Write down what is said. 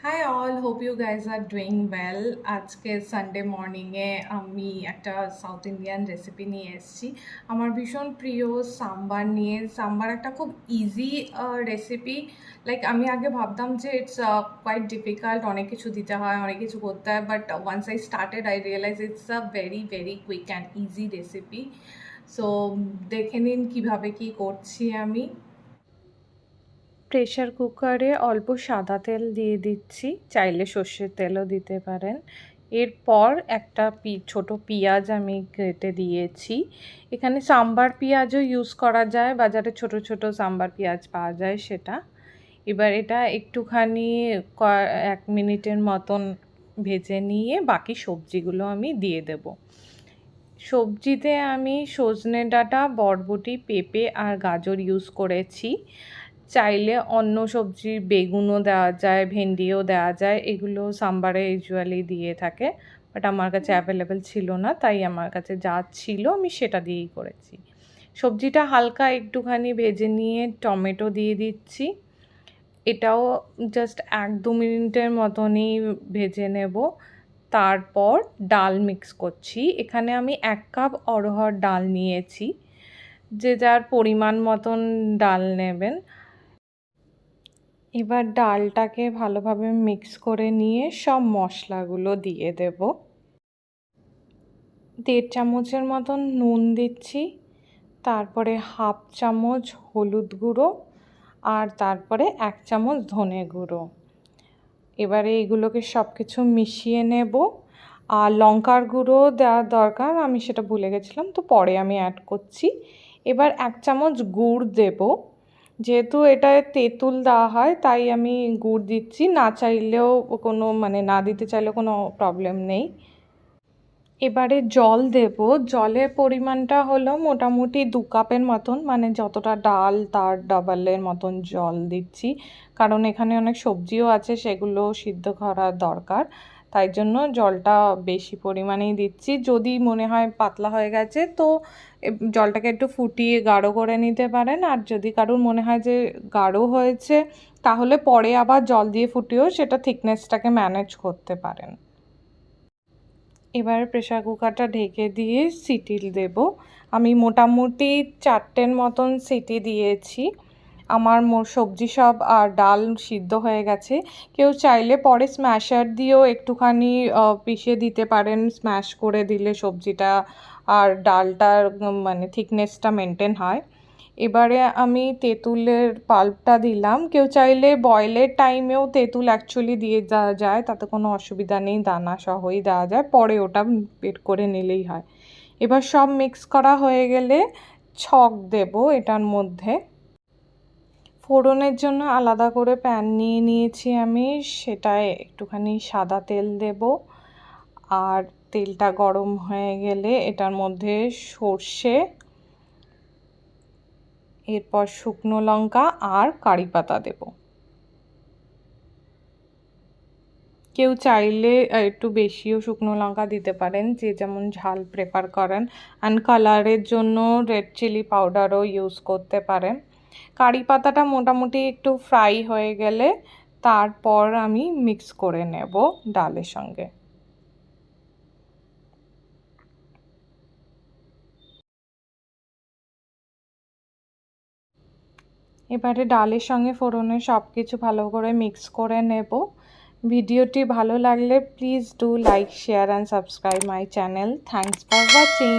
High all, hope you guys are doing well. আজকে Sunday মর্নিংয়ে আমি একটা সাউথ ইন্ডিয়ান রেসিপি নিয়ে এসেছি। আমার ভীষণ প্রিয় সাম্বার নিয়ে। সাম্বার একটা খুব ইজি রেসিপি। লাইক আমি আগে ভাবতাম যে ইটস কোয়াইট ডিফিকাল্ট, অনেক কিছু দিতে হয়, অনেক কিছু করতে হয়, but once I started I realise it's a very very quick and easy recipe. So দেখে নিন কীভাবে কী করছি আমি। প্রেশার কুকারে অল্প সাদা তেল দিয়ে দিচ্ছি, চাইলে সর্ষের তেলও দিতে পারেন। এরপর একটা ছোট পেঁয়াজ আমি কেটে দিয়েছি। এখানে সাম্বার পেঁয়াজও ইউজ করা যায়, বাজারে ছোট ছোট সাম্বার পেঁয়াজ পাওয়া যায় সেটা। এবার এটা একটুখানি 1 মিনিটের মতন ভেজে নিয়ে বাকি সবজিগুলো আমি দিয়ে দেব। সবজিতে আমি সজনে ডাঁটা, বরবটি, পেঁপে আর গাজর ইউজ করেছি। চাইলে অন্য সবজি বেগুনও দেওয়া যায়, ভেন্ডিও দেওয়া যায়, এগুলো সাম্বারে ইউজুয়ালি দিয়ে থাকে, বাট আমার কাছে অ্যাভেলেবেল ছিল না, তাই আমার কাছে যা ছিল আমি সেটা দিয়েই করেছি। সবজিটা হালকা একটুখানি ভেজে নিয়ে টমেটো দিয়ে দিচ্ছি। এটাও জাস্ট 1-2 মিনিটের মতনই ভেজে নেব। তারপর ডাল মিক্স করছি। এখানে আমি 1 কাপ অড়হর ডাল নিয়েছি, যে যার পরিমাণ মতন ডাল নেবেন। এবার ডালটাকে ভালোভাবে মিক্স করে নিয়ে সব মশলাগুলো দিয়ে দেব। 1.5 চামচের মতন নুন দিচ্ছি, তারপরে 1/2 চামচ হলুদ গুঁড়ো, আর তারপরে 1 চামচ ধনে গুঁড়ো। এবারে এগুলোকে সব কিছু মিশিয়ে নেব। আর লঙ্কার গুঁড়ো দেওয়ার দরকার, আমি সেটা ভুলে গেছিলাম, তো পরে আমি অ্যাড করছি। এবার 1 চামচ গুড় দেব। যেহেতু এটায় তেঁতুল দেওয়া হয় তাই আমি গুড় দিচ্ছি, না চাইলেও কোনো না দিতে চাইলেও কোনো প্রবলেম নেই। এবারে জল দেব। জলের পরিমাণটা হলো মোটামুটি 2 কাপের মতন, যতটা ডাল তার ডাবলের মতন জল দিচ্ছি, কারণ এখানে অনেক সবজিও আছে, সেগুলো সিদ্ধ করার দরকার, তাই জন্য জলটা বেশি পরিমাণেই দিচ্ছি। যদি মনে হয় পাতলা হয়ে গেছে তো জলটাকে একটু ফুটিয়ে গাঢ় করে নিতে পারেন, আর যদি কারোর মনে হয় যে গাঢ় হয়েছে তাহলে পরে আবার জল দিয়ে ফুটিয়েও সেটা থিকনেসটাকে ম্যানেজ করতে পারেন। এবার প্রেশার কুকারটা ঢেকে দিয়ে সিটি দেব। আমি মোটামুটি 4টের মতন সিটি দিয়েছি। আমার সবজি সব আর ডাল সিদ্ধ হয়ে গেছে। কেউ চাইলে পরে স্ম্যাশার দিয়েও একটুখানি পিষে দিতে পারেন, স্ম্যাশ করে দিলে সবজিটা আর ডালটার থিকনেসটা মেনটেন হয়। এবারে আমি তেঁতুলের পাল্পটা দিলাম। কেউ চাইলে বয়েলের টাইমেও তেঁতুল অ্যাকচুয়ালি দিয়ে দেওয়া যায়, তাতে কোনো অসুবিধা নেই, দানা সহই দেওয়া যায়, পরে ওটা বের করে নিলেই হয়। এবার সব মিক্স করা হয়ে গেলে ছক দেব এটার মধ্যে। ফোড়নের জন্য আলাদা করে প্যান নিয়ে নিয়েছি আমি, সেটায় একটুখানি সাদা তেল দেব। আর তেলটা গরম হয়ে গেলে এটার মধ্যে সর্ষে, এরপর শুকনো লঙ্কা আর কারি পাতা দেব। কেউ চাইলে একটু বেশিও শুকনো লঙ্কা দিতে পারেন, যে যেমন ঝাল প্রেফার করেন। অ্যান্ড কালারের জন্য রেড চিলি পাউডারও ইউজ করতে পারেন। কারি পাতাটা মোটামুটি একটু ফ্রাই হয়ে গেলে তারপর আমি মিক্স করে নেব ডালের সঙ্গে। এবারে ডালের সঙ্গে ফোড়নের সব কিছু ভালো করে মিক্স করে নেব। ভিডিওটি ভালো লাগলে please do like, share and subscribe my channel. Thanks for watching.